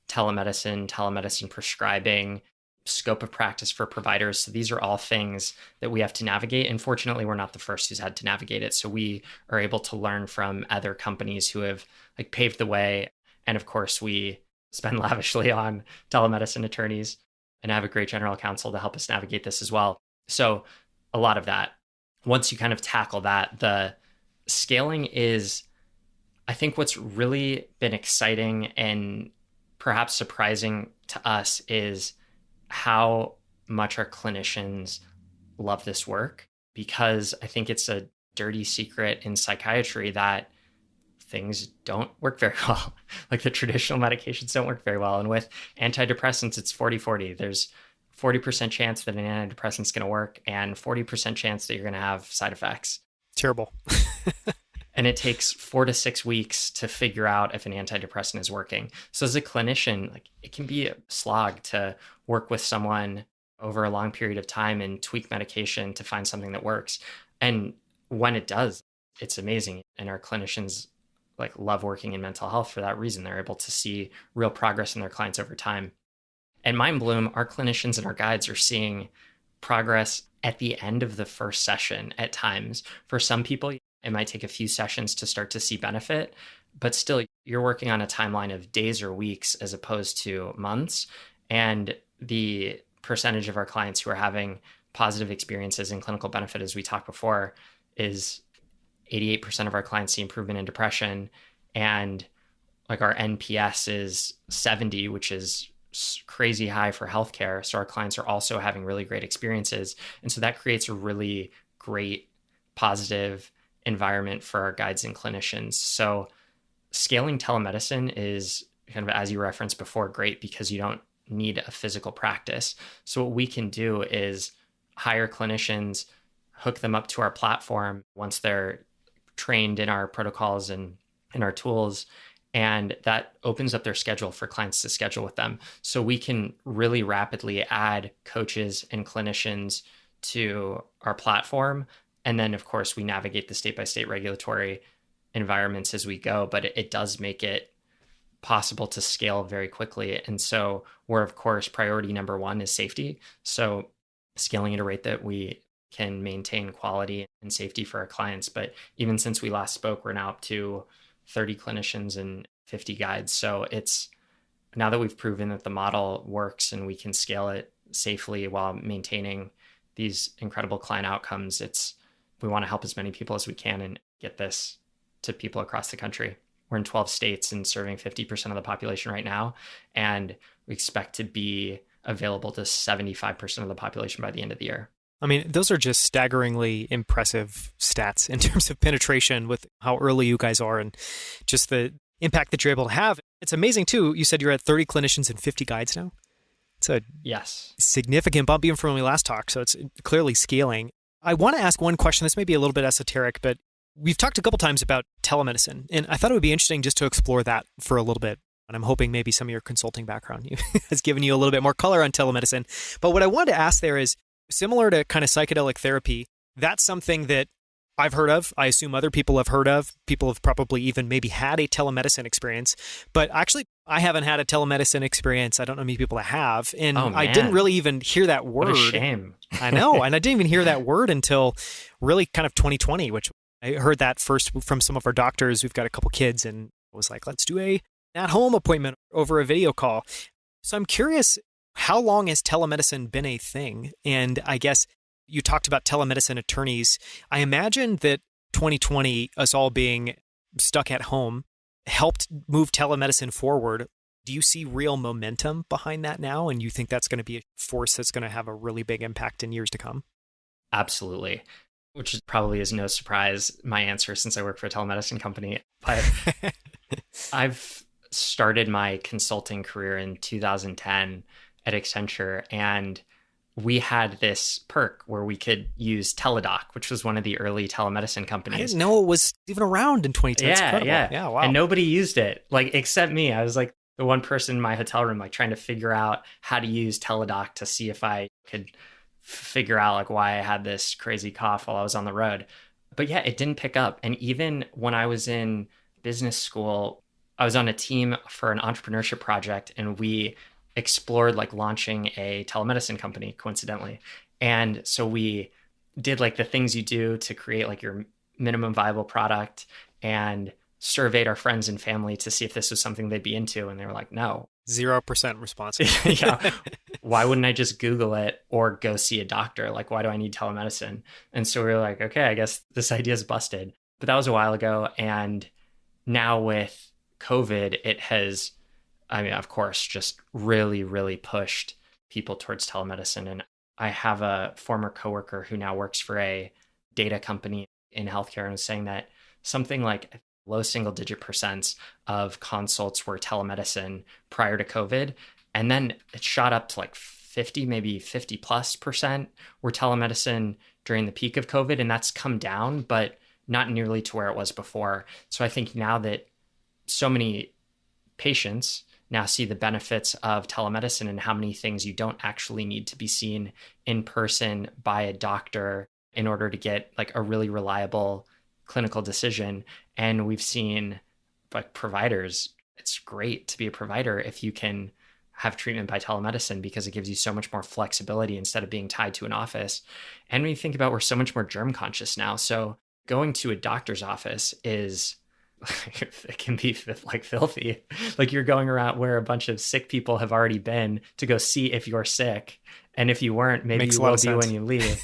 telemedicine prescribing, scope of practice for providers. So these are all things that we have to navigate. And fortunately, we're not the first who's had to navigate it. So we are able to learn from other companies who have like paved the way. And of course, we spend lavishly on telemedicine attorneys and have a great general counsel to help us navigate this as well. So a lot of that, once you kind of tackle that, the scaling is, I think what's really been exciting and perhaps surprising to us is how much our clinicians love this work, because I think it's a dirty secret in psychiatry that things don't work very well. Like the traditional medications don't work very well. And with antidepressants, it's 40-40. There's 40% chance that an antidepressant is going to work and 40% chance that you're going to have side effects. Terrible. And it takes 4 to 6 weeks to figure out if an antidepressant is working. So as a clinician, like it can be a slog to work with someone over a long period of time and tweak medication to find something that works. And when it does, it's amazing. And our clinicians like love working in mental health for that reason. They're able to see real progress in their clients over time. At Mindbloom, our clinicians and our guides are seeing progress at the end of the first session at times. For some people, it might take a few sessions to start to see benefit, but still you're working on a timeline of days or weeks as opposed to months. And the percentage of our clients who are having positive experiences and clinical benefit, as we talked before, is 88% of our clients see improvement in depression. And like our NPS is 70, which is crazy high for healthcare. So our clients are also having really great experiences. And so that creates a really great, positive environment for our guides and clinicians. So scaling telemedicine is kind of, as you referenced before, great because you don't need a physical practice. So what we can do is hire clinicians, hook them up to our platform once they're trained in our protocols and in our tools, and that opens up their schedule for clients to schedule with them. So we can really rapidly add coaches and clinicians to our platform. And then, of course, we navigate the state-by-state regulatory environments as we go, but it does make it possible to scale very quickly. And so we're, of course, priority number one is safety. So scaling at a rate that we can maintain quality and safety for our clients. But even since we last spoke, we're now up to 30 clinicians and 50 guides. So it's now that we've proven that the model works and we can scale it safely while maintaining these incredible client outcomes, we want to help as many people as we can and get this to people across the country. We're in 12 states and serving 50% of the population right now. And we expect to be available to 75% of the population by the end of the year. I mean, those are just staggeringly impressive stats in terms of penetration with how early you guys are and just the impact that you're able to have. It's amazing, too. You said you're at 30 clinicians and 50 guides now. It's a significant bump even from when we last talked. So it's clearly scaling. I want to ask one question. This may be a little bit esoteric, but we've talked a couple times about telemedicine, and I thought it would be interesting just to explore that for a little bit. And I'm hoping maybe some of your consulting background has given you a little bit more color on telemedicine. But what I wanted to ask there is, similar to kind of psychedelic therapy, that's something that I've heard of. I assume other people have heard of. People have probably even maybe had a telemedicine experience. But actually, I haven't had a telemedicine experience. I don't know many people that have. And I didn't really even hear that word. What a shame. I know. And I didn't even hear that word until really kind of 2020, which I heard that first from some of our doctors. We've got a couple kids and I was like, let's do a at-home appointment over a video call. So I'm curious, how long has telemedicine been a thing? And I guess you talked about telemedicine attorneys. I imagine that 2020, us all being stuck at home, helped move telemedicine forward. Do you see real momentum behind that now? And you think that's going to be a force that's going to have a really big impact in years to come? Absolutely. Which probably is no surprise, my answer, since I work for a telemedicine company. But I've started my consulting career in 2010 at Accenture, and we had this perk where we could use Teladoc, which was one of the early telemedicine companies. I didn't know it was even around in 2010. Yeah, wow. And nobody used it, like, except me. I was like the one person in my hotel room, like, trying to figure out how to use Teladoc to see if I could figure out like why I had this crazy cough while I was on the road. But yeah, it didn't pick up. And even when I was in business school, I was on a team for an entrepreneurship project, and we explored like launching a telemedicine company, coincidentally. And so we did like the things you do to create like your minimum viable product, and surveyed our friends and family to see if this was something they'd be into. And they were like, no. 0% response. Yeah. Why wouldn't I just Google it or go see a doctor? Like, why do I need telemedicine? And so we were like, okay, I guess this idea is busted. But that was a while ago. And now with COVID, it has, I mean, of course, just really, really pushed people towards telemedicine. And I have a former coworker who now works for a data company in healthcare and was saying that something like low single-digit percents of consults were telemedicine prior to COVID. And then it shot up to like 50, maybe 50+% were telemedicine during the peak of COVID. And that's come down, but not nearly to where it was before. So I think now that so many patients now see the benefits of telemedicine and how many things you don't actually need to be seen in person by a doctor in order to get like a really reliable clinical decision. And we've seen like providers, it's great to be a provider if you can have treatment by telemedicine because it gives you so much more flexibility instead of being tied to an office. And when you think about, we're so much more germ conscious now. So going to a doctor's office is, it can be like filthy. Like you're going around where a bunch of sick people have already been to go see if you're sick. And if you weren't, maybe you will be when you leave.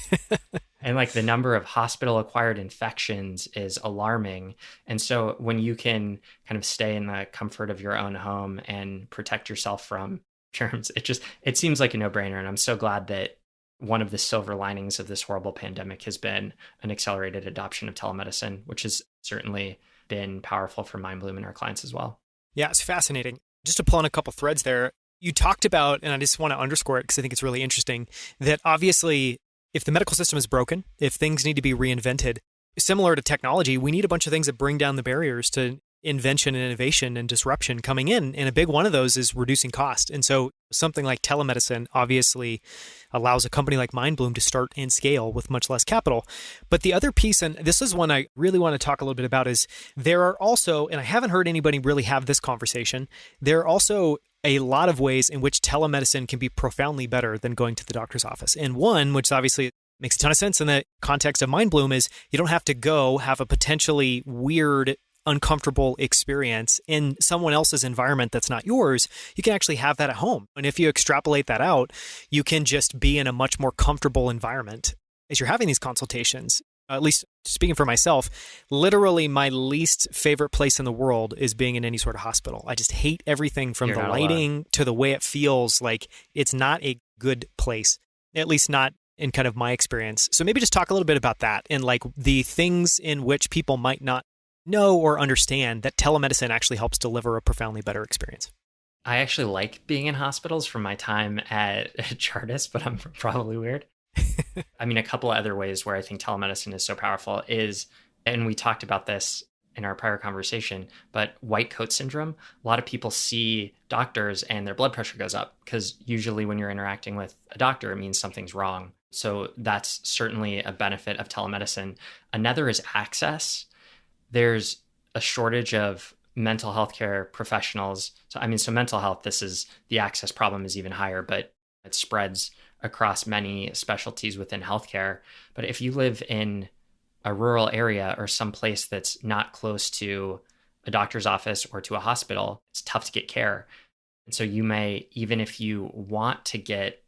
And like the number of hospital acquired infections is alarming. And so when you can kind of stay in the comfort of your own home and protect yourself from germs, it seems like a no-brainer. And I'm so glad that one of the silver linings of this horrible pandemic has been an accelerated adoption of telemedicine, which has certainly been powerful for Mindbloom and our clients as well. Yeah, it's fascinating. Just to pull on a couple threads there, you talked about, and I just want to underscore it because I think it's really interesting, that obviously if the medical system is broken, if things need to be reinvented, similar to technology, we need a bunch of things that bring down the barriers to invention and innovation and disruption coming in. And a big one of those is reducing cost. And so something like telemedicine obviously allows a company like Mindbloom to start and scale with much less capital. But the other piece, and this is one I really want to talk a little bit about, is there are also, and I haven't heard anybody really have this conversation, there are also a lot of ways in which telemedicine can be profoundly better than going to the doctor's office. And one, which obviously makes a ton of sense in the context of Mindbloom, is you don't have to go have a potentially weird, uncomfortable experience in someone else's environment that's not yours. You can actually have that at home. And if you extrapolate that out, you can just be in a much more comfortable environment as you're having these consultations. At least speaking for myself, literally my least favorite place in the world is being in any sort of hospital. I just hate everything from the lighting to the way it feels. Like it's not a good place, at least not in kind of my experience. So maybe just talk a little bit about that and like the things in which people might not know or understand that telemedicine actually helps deliver a profoundly better experience. I actually like being in hospitals from my time at Chartis, but I'm probably weird. I mean, a couple of other ways where I think telemedicine is so powerful is, and we talked about this in our prior conversation, but white coat syndrome. A lot of people see doctors and their blood pressure goes up because usually when you're interacting with a doctor, it means something's wrong. So that's certainly a benefit of telemedicine. Another is access. There's a shortage of mental health care professionals. So mental health, the access problem is even higher, but it spreads across many specialties within healthcare. But if you live in a rural area or some place that's not close to a doctor's office or to a hospital, it's tough to get care. And so you may, even if you want to get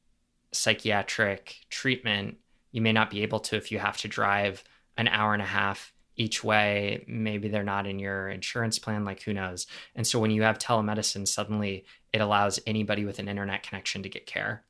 psychiatric treatment, you may not be able to if you have to drive an hour and a half each way. Maybe they're not in your insurance plan, like who knows. And so when you have telemedicine, suddenly it allows anybody with an internet connection to get care.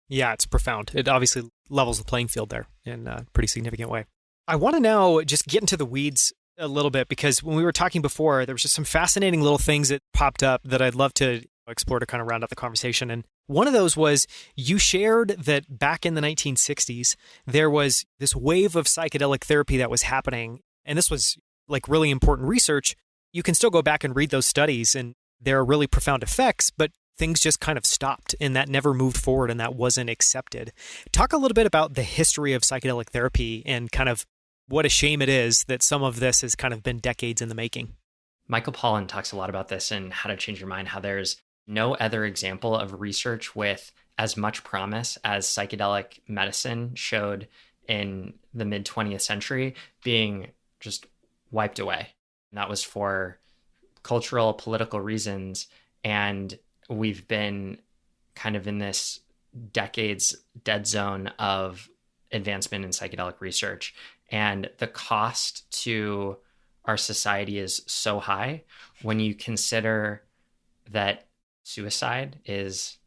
Yeah, it's profound. It obviously levels the playing field there in a pretty significant way. I want to now just get into the weeds a little bit because when we were talking before, there was just some fascinating little things that popped up that I'd love to explore to kind of round out the conversation. And one of those was you shared that back in the 1960s, there was this wave of psychedelic therapy that was happening. And this was like really important research. You can still go back and read those studies and there are really profound effects, but things just kind of stopped and that never moved forward and that wasn't accepted. Talk a little bit about the history of psychedelic therapy and kind of what a shame it is that some of this has kind of been decades in the making. Michael Pollan talks a lot about this in How to Change Your Mind, how there's no other example of research with as much promise as psychedelic medicine showed in the mid 20th century being just wiped away. And that was for cultural, political reasons. And we've been kind of in this decades dead zone of advancement in psychedelic research. And the cost to our society is so high when you consider that suicide is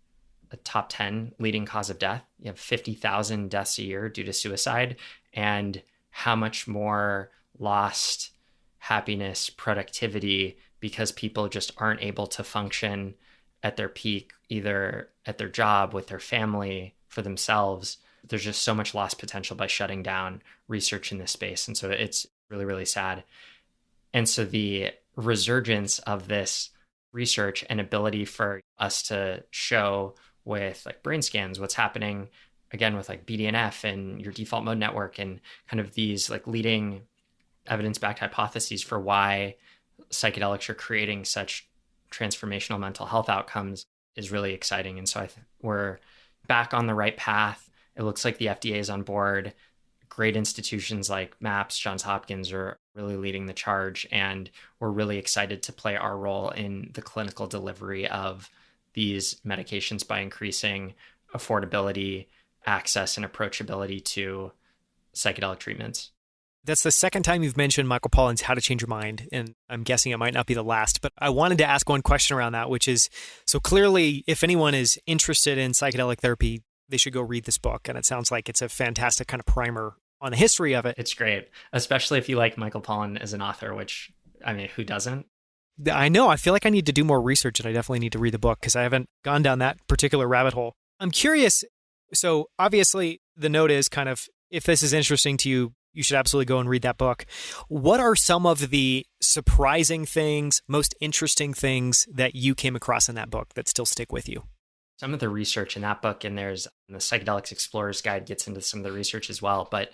a top 10 leading cause of death. You have 50,000 deaths a year due to suicide, and how much more lost happiness, productivity, because people just aren't able to function at their peak, either at their job, with their family, for themselves. There's just so much lost potential by shutting down research in this space. And so it's really, really sad. And so the resurgence of this research and ability for us to show with like brain scans what's happening, again, with like BDNF and your default mode network and kind of these like leading evidence-backed hypotheses for why psychedelics are creating such transformational mental health outcomes is really exciting. And so we're back on the right path. It looks like the FDA is on board. Great institutions like MAPS, Johns Hopkins are really leading the charge. And we're really excited to play our role in the clinical delivery of these medications by increasing affordability, access, and approachability to psychedelic treatments. That's the second time you've mentioned Michael Pollan's How to Change Your Mind, and I'm guessing it might not be the last, but I wanted to ask one question around that, which is, so clearly, if anyone is interested in psychedelic therapy, they should go read this book. And it sounds like it's a fantastic kind of primer on the history of it. It's great, especially if you like Michael Pollan as an author, which, I mean, who doesn't? I know. I feel like I need to do more research, and I definitely need to read the book because I haven't gone down that particular rabbit hole. I'm curious. So obviously the note is kind of, if this is interesting to you, you should absolutely go and read that book. What are some of the surprising things, most interesting things that you came across in that book that still stick with you? Some of the research in that book, and there's the Psychedelics Explorer's Guide gets into some of the research as well, but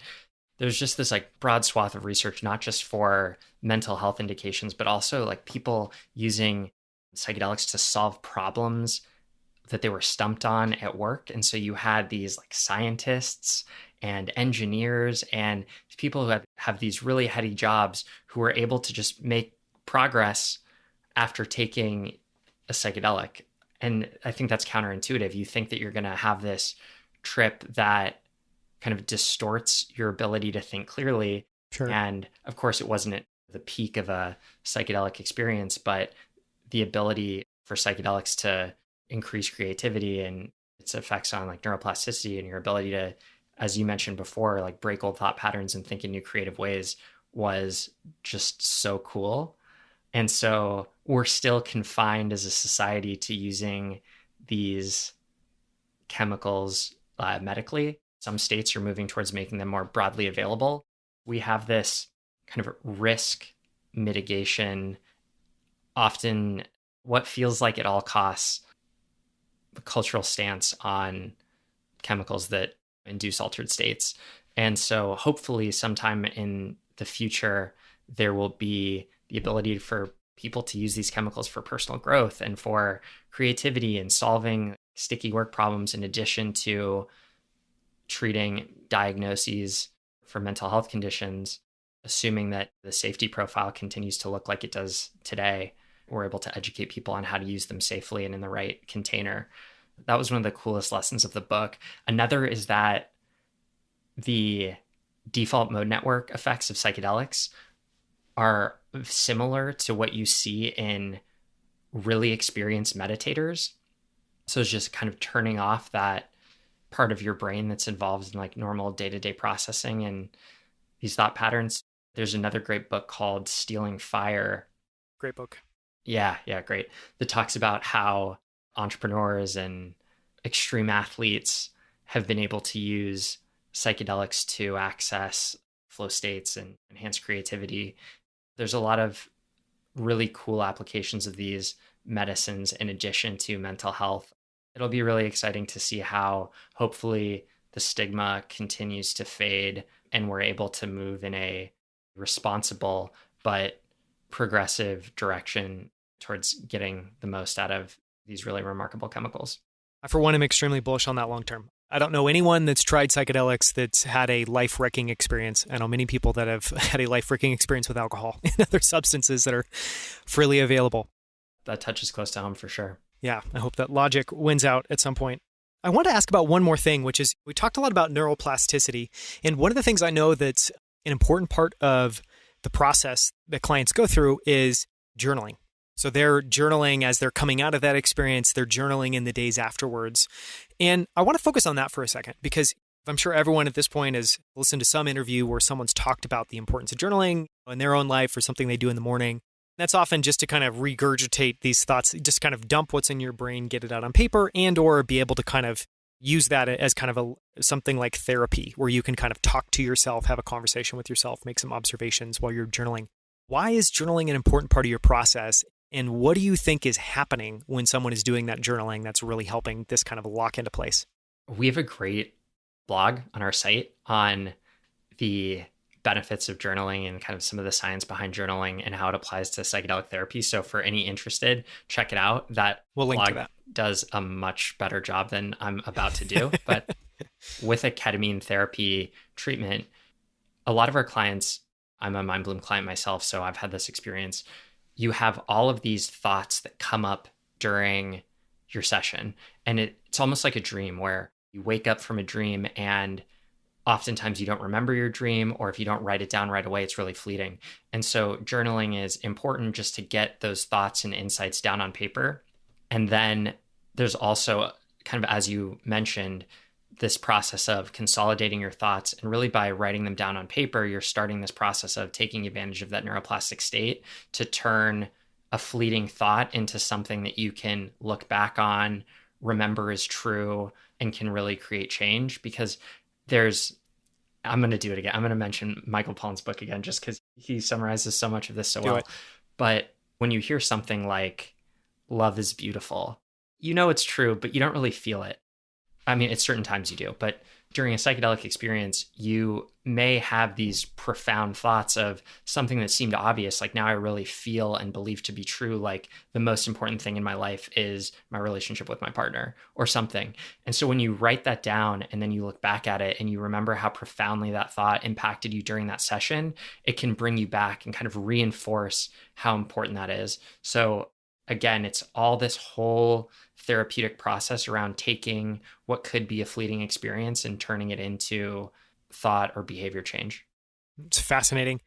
there's just this like broad swath of research, not just for mental health indications, but also like people using psychedelics to solve problems that they were stumped on at work. And so you had these like scientists and engineers and people who have these really heady jobs who were able to just make progress after taking a psychedelic. And I think that's counterintuitive. You think that you're going to have this trip that kind of distorts your ability to think clearly. Sure. And of course, it wasn't at the peak of a psychedelic experience, but the ability for psychedelics to increase creativity and its effects on like neuroplasticity and your ability to, as you mentioned before, like break old thought patterns and think in new creative ways was just so cool. And so we're still confined as a society to using these chemicals medically. Some states are moving towards making them more broadly available. We have this kind of risk mitigation, often what feels like at all costs, the cultural stance on chemicals that induce altered states. And so hopefully sometime in the future, there will be the ability for people to use these chemicals for personal growth and for creativity and solving sticky work problems in addition to treating diagnoses for mental health conditions, assuming that the safety profile continues to look like it does today. We're able to educate people on how to use them safely and in the right container. That was one of the coolest lessons of the book. Another is that the default mode network effects of psychedelics are similar to what you see in really experienced meditators. So it's just kind of turning off that part of your brain that's involved in like normal day-to-day processing and these thought patterns. There's another great book called Stealing Fire. Great book. Yeah, great. That talks about how entrepreneurs and extreme athletes have been able to use psychedelics to access flow states and enhance creativity. There's a lot of really cool applications of these medicines in addition to mental health. It'll be really exciting to see how hopefully the stigma continues to fade and we're able to move in a responsible but progressive direction towards getting the most out of these really remarkable chemicals. I, for one, am extremely bullish on that long term. I don't know anyone that's tried psychedelics that's had a life-wrecking experience. I know many people that have had a life-wrecking experience with alcohol and other substances that are freely available. That touches close to home for sure. Yeah, I hope that logic wins out at some point. I want to ask about one more thing, which is we talked a lot about neuroplasticity. And one of the things I know that's an important part of the process that clients go through is journaling. So they're journaling as they're coming out of that experience. They're journaling in the days afterwards. And I want to focus on that for a second, because I'm sure everyone at this point has listened to some interview where someone's talked about the importance of journaling in their own life or something they do in the morning. That's often just to kind of regurgitate these thoughts, just kind of dump what's in your brain, get it out on paper, and or be able to kind of use that as kind of something like therapy, where you can kind of talk to yourself, have a conversation with yourself, make some observations while you're journaling. Why is journaling an important part of your process? And what do you think is happening when someone is doing that journaling that's really helping this kind of lock into place? We have a great blog on our site on the benefits of journaling and kind of some of the science behind journaling and how it applies to psychedelic therapy. So for any interested, check it out. We'll link to that. Does a much better job than I'm about to do. But with a ketamine therapy treatment, a lot of our clients, I'm a Mindbloom client myself, so I've had this experience. You have all of these thoughts that come up during your session. And it's almost like a dream where you wake up from a dream and oftentimes you don't remember your dream, or if you don't write it down right away, it's really fleeting. And so journaling is important just to get those thoughts and insights down on paper. And then there's also kind of, as you mentioned, this process of consolidating your thoughts, and really by writing them down on paper, you're starting this process of taking advantage of that neuroplastic state to turn a fleeting thought into something that you can look back on, remember is true, and can really create change. Because I'm going to do it again. I'm going to mention Michael Pollan's book again, just because he summarizes so much of this so well. But when you hear something like love is beautiful, you know it's true, but you don't really feel it. I mean, at certain times you do, but during a psychedelic experience, you may have these profound thoughts of something that seemed obvious. Like, now I really feel and believe to be true. Like, the most important thing in my life is my relationship with my partner or something. And so when you write that down and then you look back at it and you remember how profoundly that thought impacted you during that session, it can bring you back and kind of reinforce how important that is. So again, it's all this whole therapeutic process around taking what could be a fleeting experience and turning it into thought or behavior change. It's fascinating.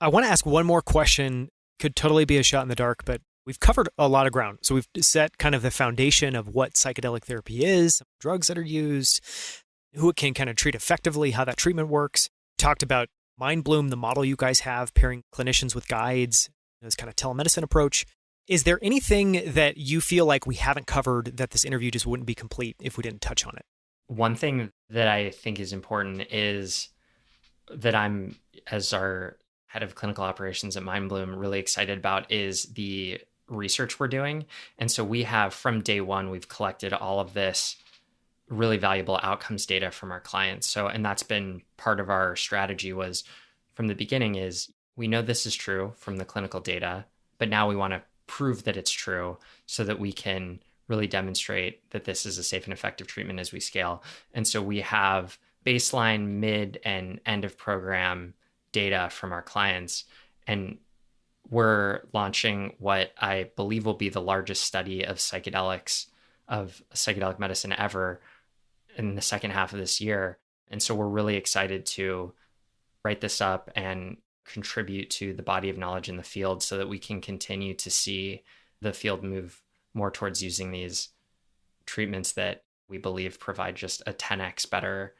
I want to ask one more question. Could totally be a shot in the dark, but we've covered a lot of ground. So we've set kind of the foundation of what psychedelic therapy is, drugs that are used, who it can kind of treat effectively, how that treatment works. Talked about Mindbloom, the model you guys have, pairing clinicians with guides, this kind of telemedicine approach. Is there anything that you feel like we haven't covered that this interview just wouldn't be complete if we didn't touch on it? One thing that I think is important is that I'm, as our head of clinical operations at Mindbloom, really excited about is the research we're doing. And so we have, from day one, we've collected all of this really valuable outcomes data from our clients. So, and that's been part of our strategy was from the beginning is we know this is true from the clinical data, but now we want to prove that it's true so that we can really demonstrate that this is a safe and effective treatment as we scale. And so we have baseline, mid, and end of program data from our clients. And we're launching what I believe will be the largest study of psychedelics, of psychedelic medicine ever in the second half of this year. And so we're really excited to write this up and contribute to the body of knowledge in the field so that we can continue to see the field move more towards using these treatments that we believe provide just a 10x better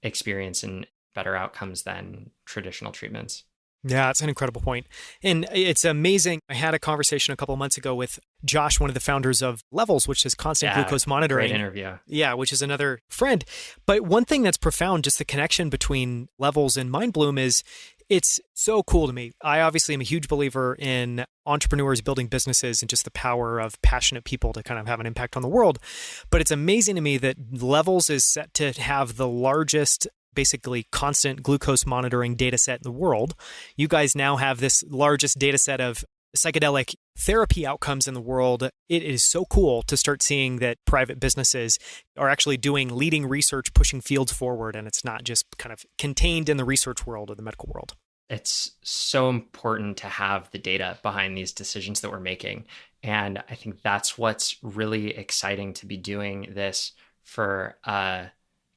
experience and better outcomes than traditional treatments. Yeah, it's an incredible point. And it's amazing. I had a conversation a couple of months ago with Josh, one of the founders of Levels, which is constant glucose monitoring. Great interview. Yeah, which is another friend. But one thing that's profound, just the connection between Levels and Mindbloom is it's so cool to me. I obviously am a huge believer in entrepreneurs building businesses and just the power of passionate people to kind of have an impact on the world. But it's amazing to me that Levels is set to have the largest basically constant glucose monitoring data set in the world. You guys now have this largest data set of psychedelic therapy outcomes in the world. It is so cool to start seeing that private businesses are actually doing leading research, pushing fields forward, and it's not just kind of contained in the research world or the medical world. It's so important to have the data behind these decisions that we're making. And I think that's what's really exciting to be doing this for a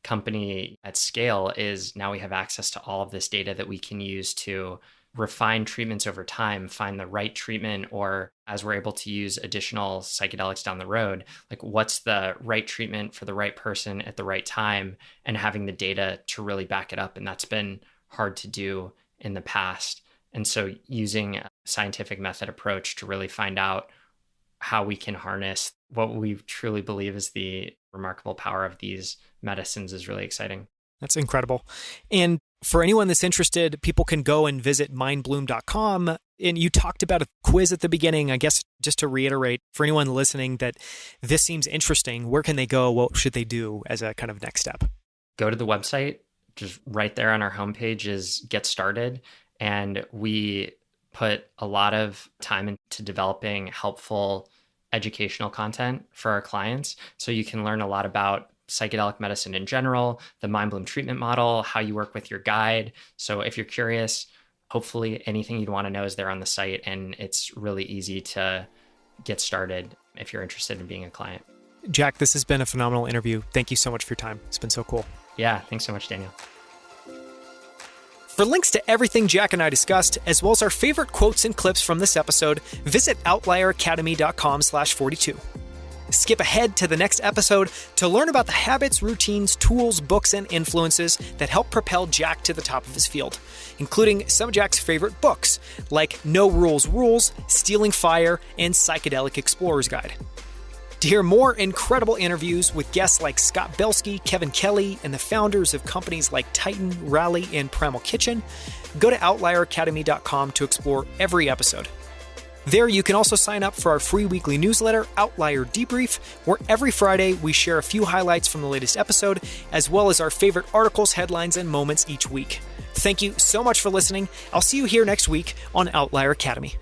company at scale is now we have access to all of this data that we can use to refine treatments over time, find the right treatment, or as we're able to use additional psychedelics down the road, like what's the right treatment for the right person at the right time, and having the data to really back it up. And that's been hard to do in the past. And so using a scientific method approach to really find out how we can harness what we truly believe is the remarkable power of these medicines is really exciting. That's incredible. And for anyone that's interested, people can go and visit mindbloom.com. And you talked about a quiz at the beginning. I guess just to reiterate, for anyone listening that this seems interesting, where can they go? What should they do as a kind of next step? Go to the website. Just right there on our homepage is Get Started. And we put a lot of time into developing helpful educational content for our clients. So you can learn a lot about psychedelic medicine in general, the Mindbloom treatment model, how you work with your guide. So if you're curious, hopefully anything you'd want to know is there on the site, and it's really easy to get started if you're interested in being a client. Jack, this has been a phenomenal interview. Thank you so much for your time. It's been so cool. Yeah, thanks so much, Daniel. For links to everything Jack and I discussed, as well as our favorite quotes and clips from this episode, visit outlieracademy.com/42. Skip ahead to the next episode to learn about the habits, routines, tools, books, and influences that help propel Jack to the top of his field, including some of Jack's favorite books, like No Rules Rules, Stealing Fire, and Psychedelic Explorer's Guide. To hear more incredible interviews with guests like Scott Belsky, Kevin Kelly, and the founders of companies like Titan, Rally, and Primal Kitchen, go to outlieracademy.com to explore every episode. There, you can also sign up for our free weekly newsletter, Outlier Debrief, where every Friday we share a few highlights from the latest episode, as well as our favorite articles, headlines, and moments each week. Thank you so much for listening. I'll see you here next week on Outlier Academy.